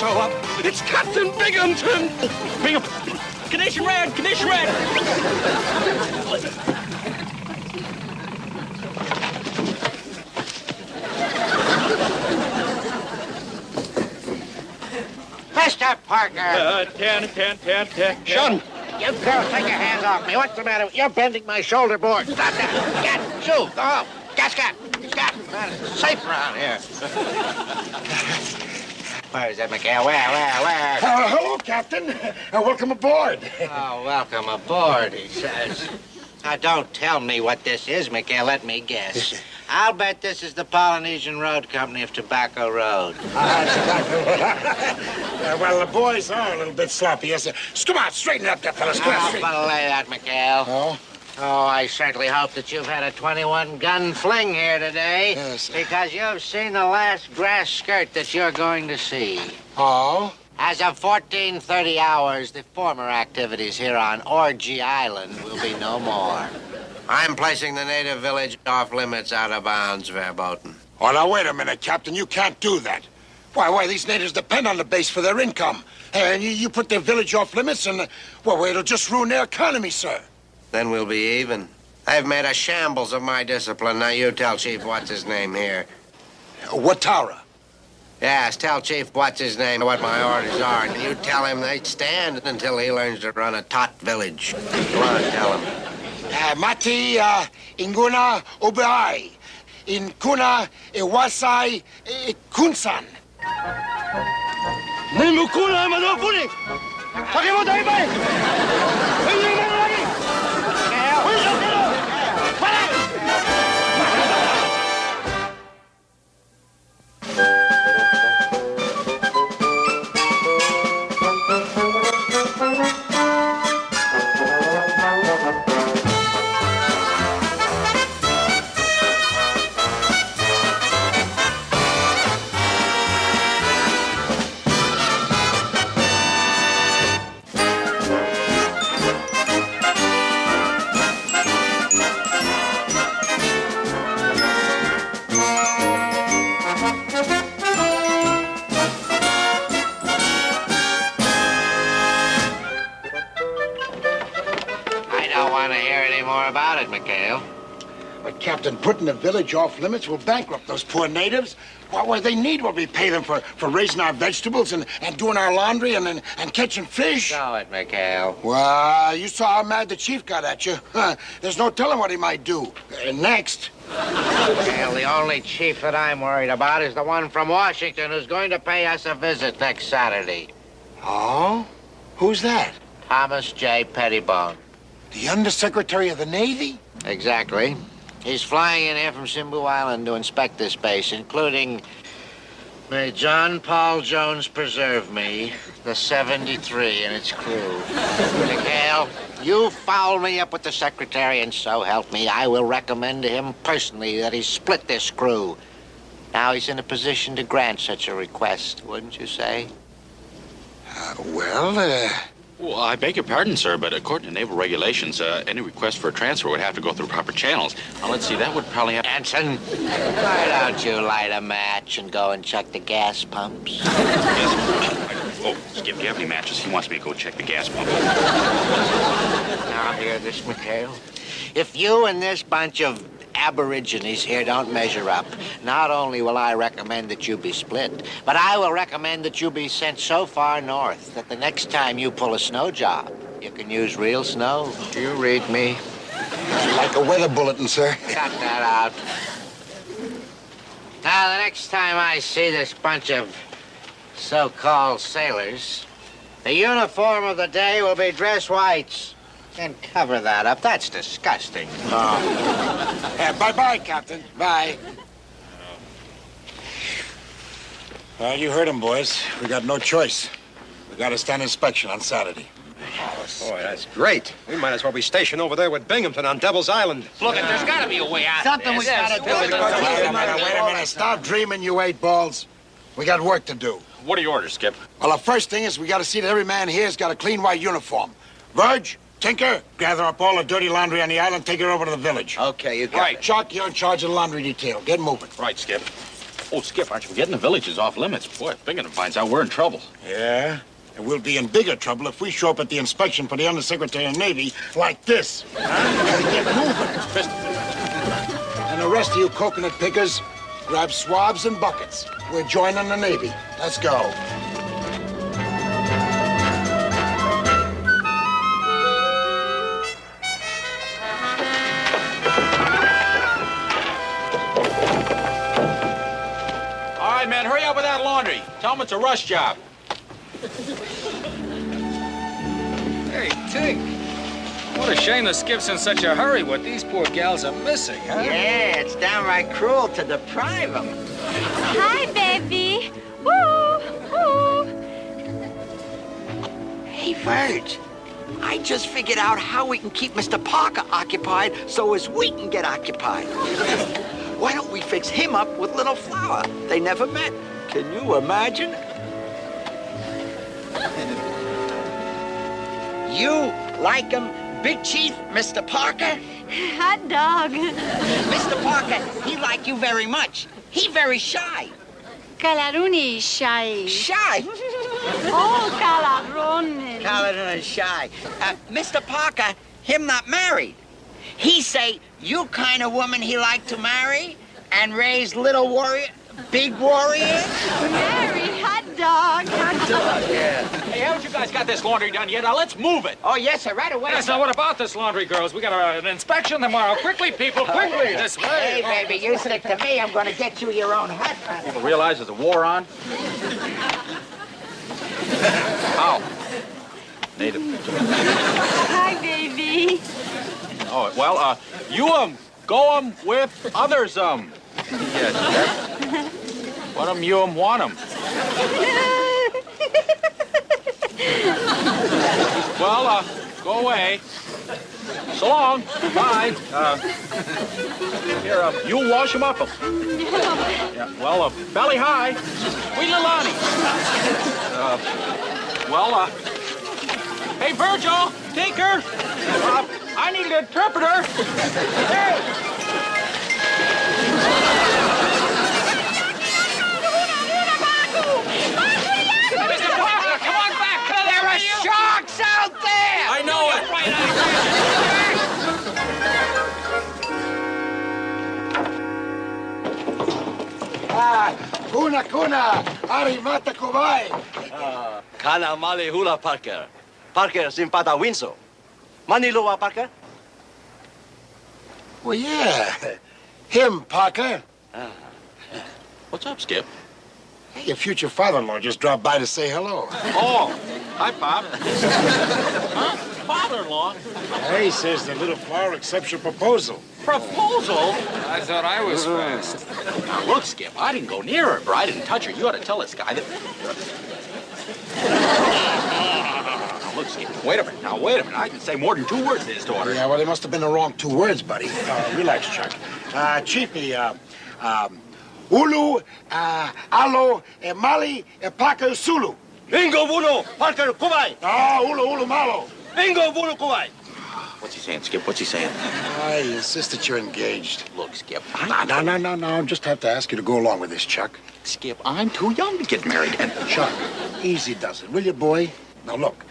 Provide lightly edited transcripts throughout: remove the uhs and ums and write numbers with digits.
show up. It's Captain Binghamton. Binghamton. Condition red. Condition red. Mr. Parker. 10. Shun. You girls, take your hands off me. What's the matter? You're bending my shoulder board. Stop that. Get, shoot. Go home. Scott. It's safe around here. Where is that, McHale? Where? Hello, Captain. Welcome aboard. Oh, welcome aboard, he says. Now, don't tell me what this is, McHale. Let me guess. I'll bet this is the Polynesian Road Company of Tobacco Road. Well, the boys are a little bit sloppy, yes, sir. Come on, straighten up there, fellas. Come on, straighten. Belay that, McHale. Oh? Oh, I certainly hope that you've had a 21-gun fling here today. Yes, sir. Because you've seen the last grass skirt that you're going to see. Oh? As of 14:30 hours, the former activities here on Orgy Island will be no more. I'm placing the native village off limits out of bounds, Verboten. Oh, now, wait a minute, Captain. You can't do that. Why, these natives depend on the base for their income. And you put their village off limits and, it'll just ruin their economy, sir. Then we'll be even. I've made a shambles of my discipline. Now you tell Chief what's-his-name here. Watara. Yes, tell Chief what's-his-name what my orders are. And you tell him they stand until he learns to run a tot village. Go on, tell him. Mati inguna ubai. Inkuna iwasai kunsan. Nimukuna madopuni. Takimoto ibai. McHale. But, Captain, putting the village off limits will bankrupt those poor natives. What they need what we pay them for raising our vegetables and doing our laundry and catching fish. Show it, McHale. Well, you saw how mad the chief got at you. There's no telling what he might do. Next. McHale, the only chief that I'm worried about is the one from Washington who's going to pay us a visit next Saturday. Oh? Who's that? Thomas J. Pettibone. The Undersecretary of the Navy? Exactly. He's flying in here from Simbu Island to inspect this base, including, may John Paul Jones preserve me, the 73 and its crew. McHale, you foul me up with the secretary, and so help me, I will recommend to him personally that he split this crew. Now he's in a position to grant such a request, wouldn't you say? Well, I beg your pardon, sir, but according to naval regulations, any request for a transfer would have to go through proper channels. Now, let's see, that would probably have... Anson, why don't you light a match and go and check the gas pumps? Yes. Oh, Skip, do you have any matches? He wants me to go check the gas pump. Now, hear this, McHale. If you and this bunch of aborigines here don't measure up, not only will I recommend that you be split, but I will recommend that you be sent so far north that the next time you pull a snow job, you can use real snow. Do you read me? Like a weather bulletin, sir. Cut that out. Now, the next time I see this bunch of so-called sailors, the uniform of the day will be dress whites. And cover that up. That's disgusting. Bye-bye, Captain. Bye. Well, you heard him, boys. We got no choice. We got to stand inspection on Saturday. Boy, that's great. We might as well be stationed over there with Binghamton on Devil's Island. Look, there's got to be a way out. Something we got to do. Wait a minute. Stop dreaming, you eight balls. We got work to do. What are your orders, Skip? Well, the first thing is we got to see that every man here's got a clean white uniform. Verge, Tinker, gather up all the dirty laundry on the island, take it over to the village. Okay, you got it. Chuck, you're in charge of the laundry detail. Get moving. Right, Skip. Oh, Skip, aren't you forgetting the village is off limits? Boy, if Binghamton finds out, we're in trouble. Yeah? And we'll be in bigger trouble if we show up at the inspection for the Undersecretary of Navy like this. Huh? Gotta get moving. And the rest of you coconut pickers, grab swabs and buckets. We're joining the Navy. Let's go. All right, man, hurry up with that laundry. Tell them it's a rush job. Hey, Tink. What a shame that Skip's in such a hurry. What these poor gals are missing, huh? Yeah, it's downright cruel to deprive them. Hi, baby. Woo! Woo! Hey, Verge, I just figured out how we can keep Mr. Parker occupied so as we can get occupied. Why don't we fix him up with Little Flower? They never met. Can you imagine? You like him, Big Chief, Mr. Parker? Hot dog. Mr. Parker, he like you very much. He very shy. Calaruni shy. Shy? Oh, calarone. Caladon is shy. Mr. Parker, him not married. He say you kind of woman he like to marry and raise little warrior, big warriors. Married hot dog. Hot dog, yeah. Hey, haven't you guys got this laundry done yet? Now, let's move it. Oh, yes, sir, right away. Yes, now what about this laundry, girls? We got an inspection tomorrow. Quickly, people, quickly, this way. Hey, baby, you stick to me. I'm going to get you your own hut. People realize there's a war on? How? Native. Hi, baby. Oh, well, you, go, with others, Yes. What, you, want 'em. Well, go away. So long. Bye. Here, you wash 'em up. Yeah, well, belly high. Sweet little Lonnie. Hey, Virgil, Tinker. I need an interpreter. Hey. Mr. Parker, come on back. There are sharks out there! I know it. Kuna, arimata kovai. Kana male hula Parker. Parker simpata winso. Maniloa Parker? Well, yeah. Him, Parker. What's up, Skip? Hey, your future father-in-law just dropped by to say hello. Oh, hi, Pop. Huh? Father-in-law? Hey, says the Little Flower accepts your proposal. Proposal? I thought I was fast. Now, look, Skip, I didn't go near her, or I didn't touch her. You ought to tell this guy that... Now, look, Skip, wait a minute. I can say more than 2 words to his daughter. Yeah, well, they must have been the wrong 2 words, buddy. Relax, Chuck. Chiefy, Ulu, Alo, Mali, Parker, Sulu. Bingo Vuno, Parker Kuwai. Ulu, Malo. Bingo Vuno Kuwai. What's he saying, Skip? What's he saying? I insist that you're engaged. Look, Skip, No. Just have to ask you to go along with this, Chuck. Skip, I'm too young to get married. And Chuck, easy does it, will you, boy? Now, look,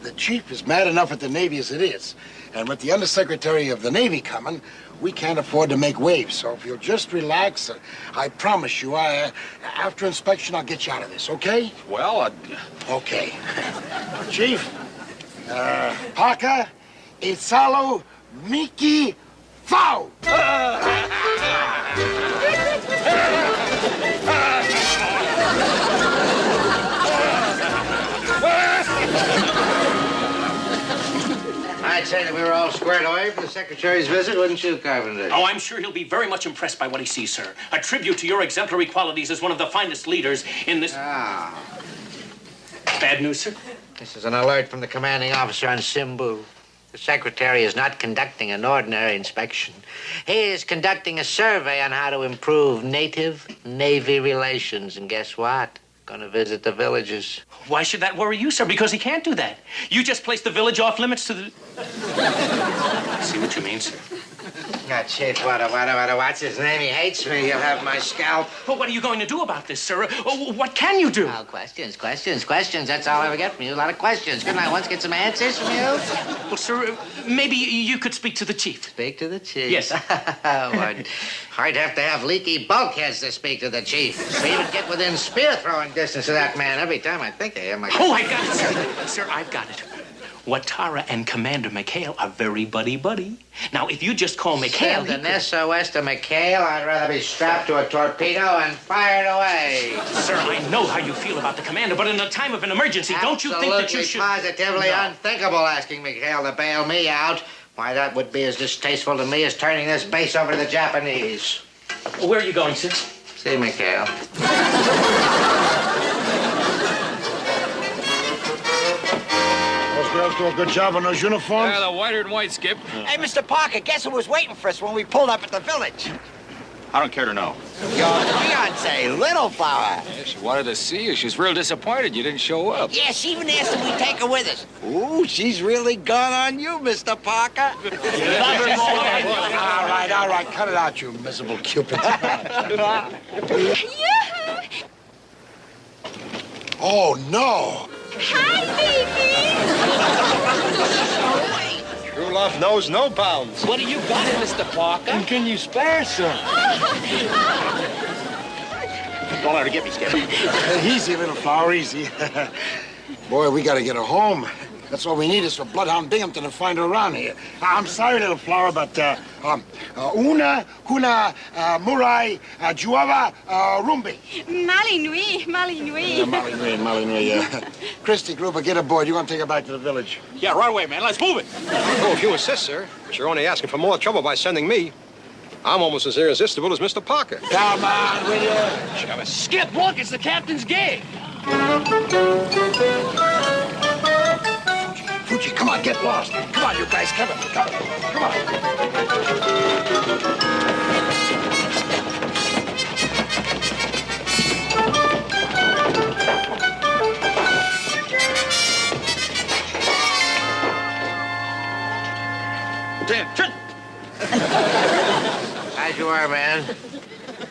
the chief is mad enough at the Navy as it is. And with the Undersecretary of the Navy coming, we can't afford to make waves. So if you'll just relax, I promise you, after inspection, I'll get you out of this, okay? well, Okay. Chief, Parker, Isalo, Miki, Fau! I'd say that we were all squared away for the Secretary's visit, wouldn't you, Carpenter? Oh, I'm sure he'll be very much impressed by what he sees, sir. A tribute to your exemplary qualities as one of the finest leaders in this... Ah. Bad news, sir? This is an alert from the commanding officer on Simbu. The Secretary is not conducting an ordinary inspection. He is conducting a survey on how to improve native-Navy relations. And guess what? Gonna visit the villages. Why should that worry you, sir? Because he can't do that. You just placed the village off limits to the... I see what you mean, sir. Chief Watara, what's his name? He hates me. He'll have my scalp. Well, what are you going to do about this, sir? What can you do? Oh, questions. That's all I ever get from you. A lot of questions. Couldn't I once get some answers from you? Well, sir, maybe you could speak to the chief. Speak to the chief? Yes. I'd have to have leaky bulkheads to speak to the chief. We even get within spear-throwing distance of that man. Every time I think of him, Oh, I got it, sir. Sir, I've got it. Watara and Commander McHale are very buddy-buddy. Now, if you just call McHale... Send an SOS to McHale. I'd rather be strapped to a torpedo and fired away. Sir, I know how you feel about the commander, but in a time of an emergency, don't you think that you should... Positively No. unthinkable asking McHale to bail me out. Why, that would be as distasteful to me as turning this base over to the Japanese. Where are you going, sir? See McHale. Those girls do a good job on those uniforms. Yeah, the whiter than white, Skip. Hey, Mr. Parker, guess who was waiting for us when we pulled up at the village? I don't care to know. Your fiancée, Little Flower. Yeah, she wanted to see you. She's real disappointed you didn't show up. Yeah, she even asked if we take her with us. Ooh, she's really gone on you, Mr. Parker. All right. Cut it out, you miserable Cupid. Oh, no. Hi, baby. True love knows no bounds. What do you got, Mr. Parker? And can you spare some? Don't let her get me, Skip. Easy, Little Flower, easy. Boy, we gotta get her home. That's all we need is for Bloodhound Binghamton to find her around here. I'm sorry, Little Flower, but una, kuna, murai, juava, rumbi. Malinui. Malinui. Christy, Gruber, get aboard. You're gonna take her back to the village. Yeah, right away, man. Let's move it. Oh, if you insist, sir. But you're only asking for more trouble by sending me. I'm almost as irresistible as Mr. Parker. Come on, will you? Skip, look, it's the captain's gig. Fuji, come on, get lost. Come on, you guys, come on. As you are, man.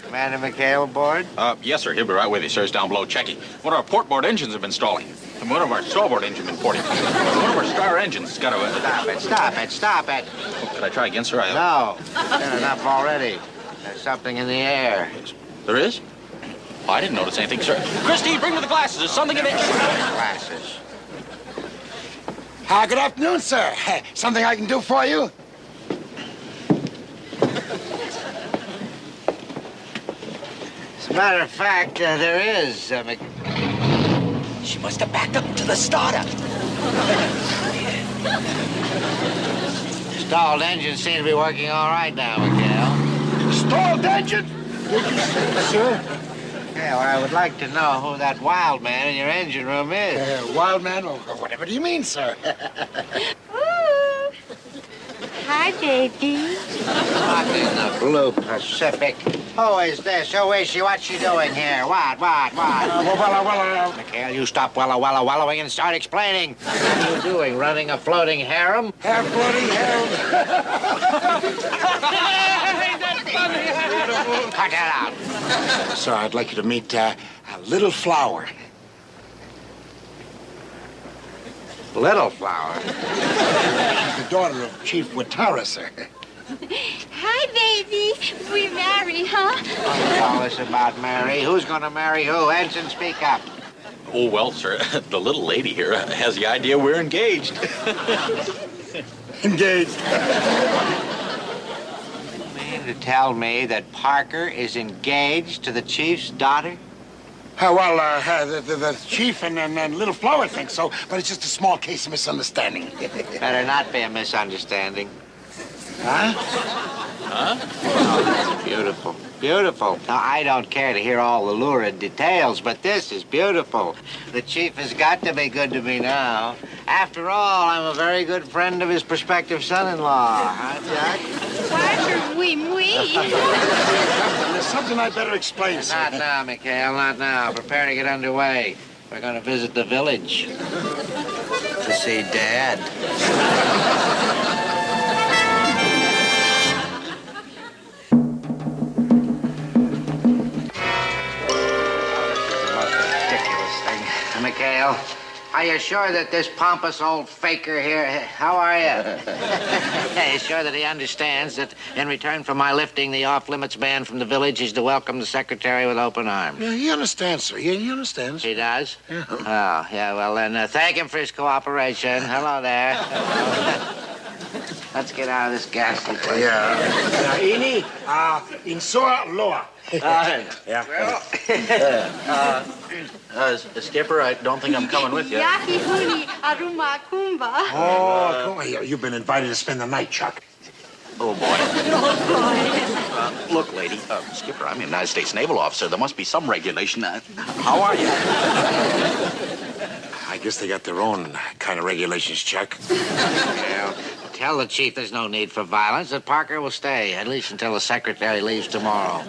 Commander McHale aboard? Yes, sir. He'll be right with you, sir. He's down below checking. One of our portboard engines have been stalling. And one of our starboard engine been porting. One of our star engines has got to... Stop it. Could I try again, sir? No. That's enough already. There's something in the air. There is? Oh, I didn't notice anything, sir. Christy, bring me the glasses. There's something in the air. Glasses. Good afternoon, sir. Something I can do for you? As a matter of fact, there is. She must have backed up to the starter. Stalled engines seem to be working all right now, McHale. Stalled engine? Did you say, sir? Yeah, well, I would like to know who that wild man in your engine room is. Wild man? Or whatever do you mean, sir? Ooh. Hi, baby. What in the blue Pacific? Who is this? Who is she? What's she doing here? What? McHale, you stop wallowing and start explaining. What are you doing? Running a floating harem? Floating harem. Cut that out. Sir, I'd like you to meet Little Flower. Little Flower. She's the daughter of Chief Watara, sir. Hi, baby. We married, huh? What's all this about Mary? Who's going to marry who? Ensign, speak up. Oh, well, sir, the little lady here has the idea we're engaged. Engaged. You mean to tell me that Parker is engaged to the chief's daughter? The chief and Little Flower think so, but it's just a small case of misunderstanding. Better not be a misunderstanding. Huh? Oh, that's beautiful. Beautiful. Now, I don't care to hear all the lurid details, but this is beautiful. The chief has got to be good to me now. After all, I'm a very good friend of his prospective son-in-law. Huh, Jack? Parker, oui. There's something I better explain, sir. Not now, McHale, not now. Prepare to get underway. We're going to visit the village to see Dad. Well, are you sure that this pompous old faker here, how are you? Are you sure that he understands that in return for my lifting the off-limits ban from the village, he's to welcome the secretary with open arms? Yeah, he understands, sir. Yeah, he understands. He does? Yeah. Oh, yeah, well then, thank him for his cooperation. Hello there. Let's get out of this ghastly place. Yeah. Ini, insoa loa. Yeah. Skipper, I don't think I'm coming with you. Yaki huni aruma kumba. Oh, come on. You've been invited to spend the night, Chuck. Oh, boy. Oh, boy. Look, lady, Skipper, I'm a United States naval officer. There must be some regulation. How are you? I guess they got their own kind of regulations, Chuck. Yeah. Tell the chief there's no need for violence, that Parker will stay, at least until the secretary leaves tomorrow.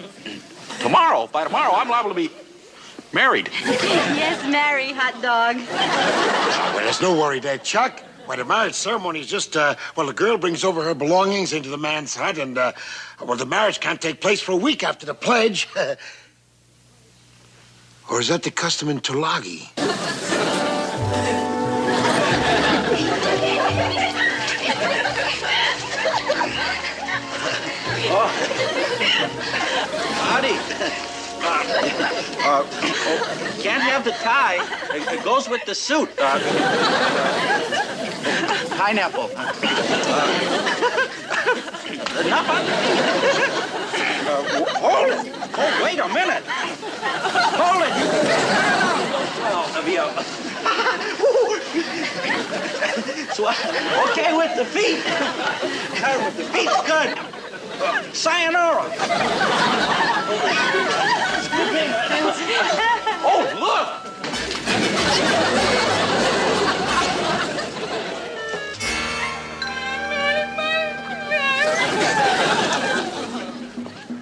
Tomorrow? By tomorrow, I'm liable to be married. Yes, marry, hot dog. Well, there's no worry there, Chuck. Well, the marriage ceremony is just, the girl brings over her belongings into the man's hut, and, the marriage can't take place for a week after the pledge. Or is that the custom in Tulagi? Howdy. Can't have the tie. It goes with the suit. Pineapple. Enough on hold it. Oh, wait a minute. Hold it. So, okay with the feet. With the feet's good. Sayonara. Oh, look.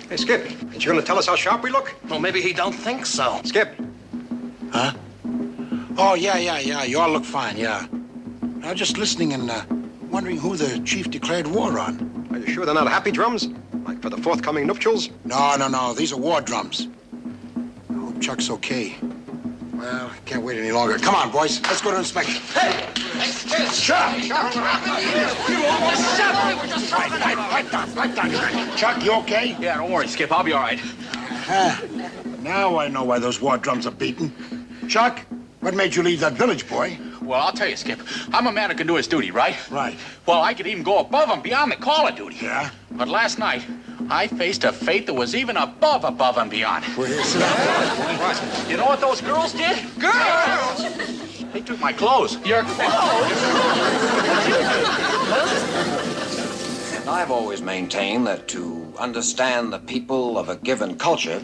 Hey, Skip, ain't you going to tell us how sharp we look? Well, maybe he don't think so. Skip. Huh? Oh, yeah. You all look fine, yeah. I was just listening and wondering who the chief declared war on. Are you sure they're not happy drums? Like for the forthcoming nuptials? No. These are war drums. I hope Chuck's okay. Well, I can't wait any longer. Come on, boys. Let's go to inspection. Hey! Chuck! You almost shot me! Right down. Chuck, you okay? Yeah, don't worry, Skip. I'll be all right. Now I know why those war drums are beaten. Chuck, what made you leave that village, boy? Well, I'll tell you, Skip. I'm a man who can do his duty, right? Right. Well, I could even go above and beyond the call of duty. Yeah? But last night, I faced a fate that was even above and beyond. Well, here, sit down. What? You know what those girls did? Girls! They took my clothes. Your clothes? I've always maintained that to understand the people of a given culture,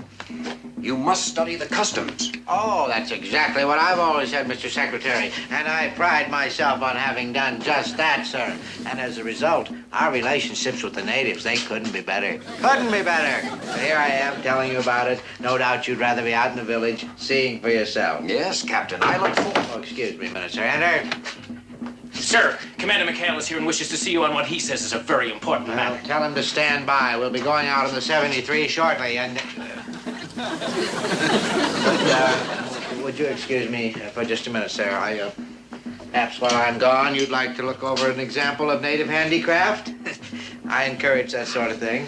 you must study the customs. Oh, that's exactly what I've always said, Mr. Secretary. And I pride myself on having done just that, sir. And as a result, our relationships with the natives, they couldn't be better. Couldn't be better. So here I am telling you about it. No doubt you'd rather be out in the village, seeing for yourself. Yes, Captain, I look forward. Oh, excuse me a minute, sir. Enter. Sir, Commander McHale is here and wishes to see you on what he says is a very important matter. Well, tell him to stand by. We'll be going out on the 73 shortly, and... would you excuse me for just a minute, sir? Perhaps while I'm gone, you'd like to look over an example of native handicraft? I encourage that sort of thing.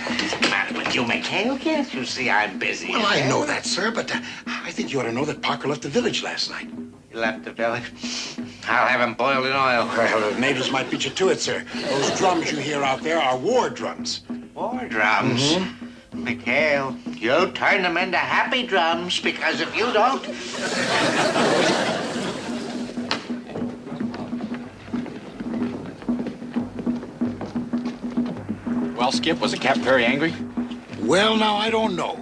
What's the matter with you, McHale? Can't you see I'm busy? Well, I know that, sir, but I think you ought to know that Parker left the village last night. He left the village? I'll have him boiled in oil. Well, the natives might beat you to it, sir. Those drums you hear out there are war drums. War drums? Mm-hmm. McHale, you turn them into happy drums, because if you don't... Well, Skip, was the captain very angry? Well, now, I don't know.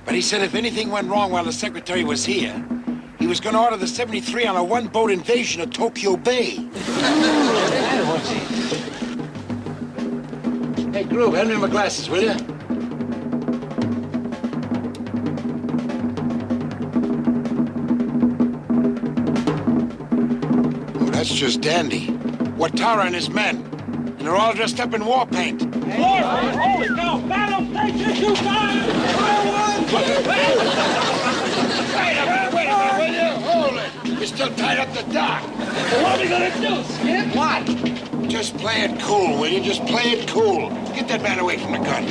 But he said if anything went wrong while the secretary was here, he was going to order the 73 on a one-boat invasion of Tokyo Bay. Hey, Groove, hand me my glasses, will you? Oh, that's just dandy. Watara and his men. And they're all dressed up in war paint. Holy cow! Battle station 2-5! Wait a minute, will you? Hold it. You're still tied up the dock. Well, what are we gonna do, Skip? What? Just play it cool, will you? Just play it cool. Get that man away from the gun.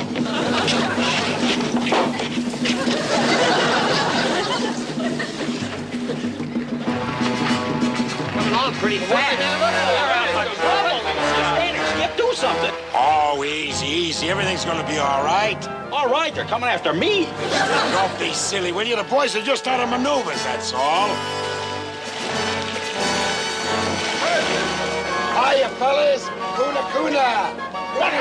Coming on pretty fast. Skip, do something. Oh, easy. Everything's gonna be all right. All right, they're coming after me. Don't be silly, will you? The boys are just out of maneuvers, that's all. Hiya, fellas. Kuna. What?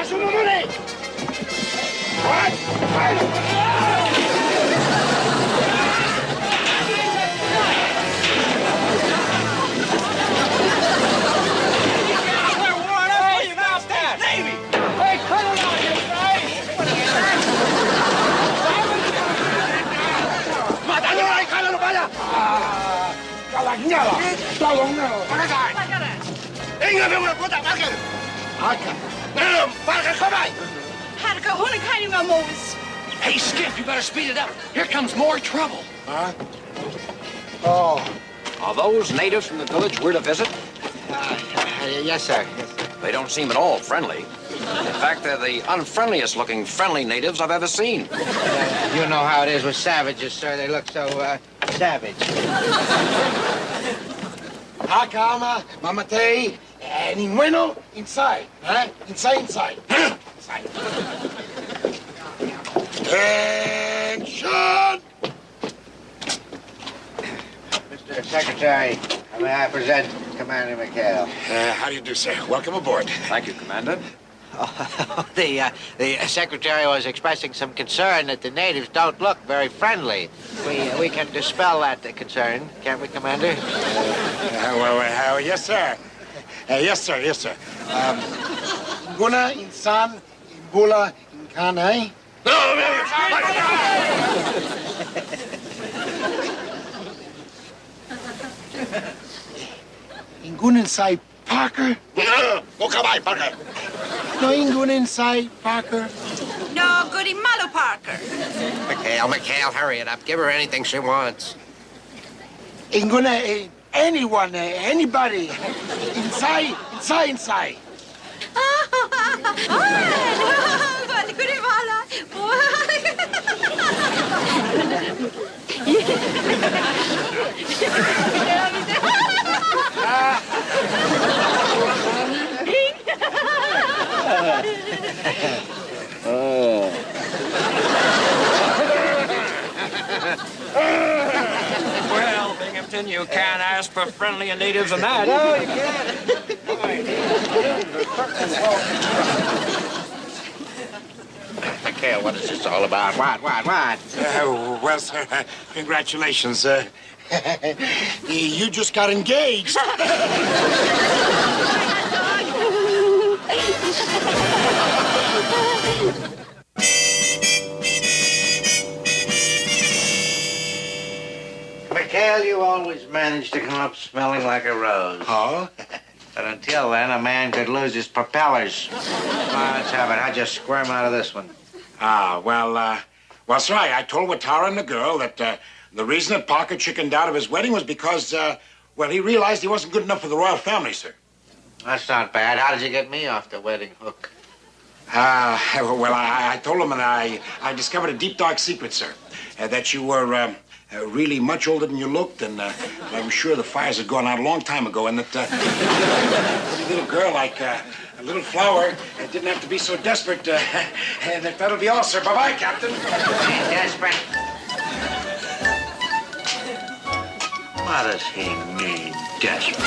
Hey, Skip, you better speed it up. Here comes more trouble. Huh? Oh. Are those natives from the village we're to visit? Yes, sir. They don't seem at all friendly. In fact, they're the unfriendliest looking friendly natives I've ever seen. You know how it is with savages, sir. They look so, savage. Hakama, Mamate, Ningueno, inside. Huh? Inside. Inside. Attention! Mr. Secretary, may I present Commander McHale? How do you do, sir? Welcome aboard. Thank you, Commander. The secretary was expressing some concern that the natives don't look very friendly. We can dispel that concern, can't we, Commander? Yes, sir. Yes, sir. Guna, Insan, Imbula, Inkane. Ingun inside Parker? Go kabay, Parker. No Ingun inside Parker? No, goody Malo Parker. McHale, hurry it up. Give her anything she wants. Inguna, anyone, anybody. Inside. Goody Mala. Well, Binghamton, you can't ask for friendlier natives than that. No, you can't. McHale, what is this all about? What? Well, sir, congratulations. You just got engaged. McHale, you always manage to come up smelling like a rose. Oh? But until then, a man could lose his propellers. Come on, let's have it. How'd you squirm out of this one? Well, sir, I told Watara and the girl that the reason that Parker chickened out of his wedding was because, he realized he wasn't good enough for the royal family, sir. That's not bad. How did you get me off the wedding hook? I told him, and I discovered a deep, dark secret, sir. That you were really much older than you looked, and I'm sure the fires had gone out a long time ago, and that a pretty little girl like a little flower didn't have to be so desperate. And that'll be all, sir. Bye-bye, Captain. Desperate. What does he mean, desperate?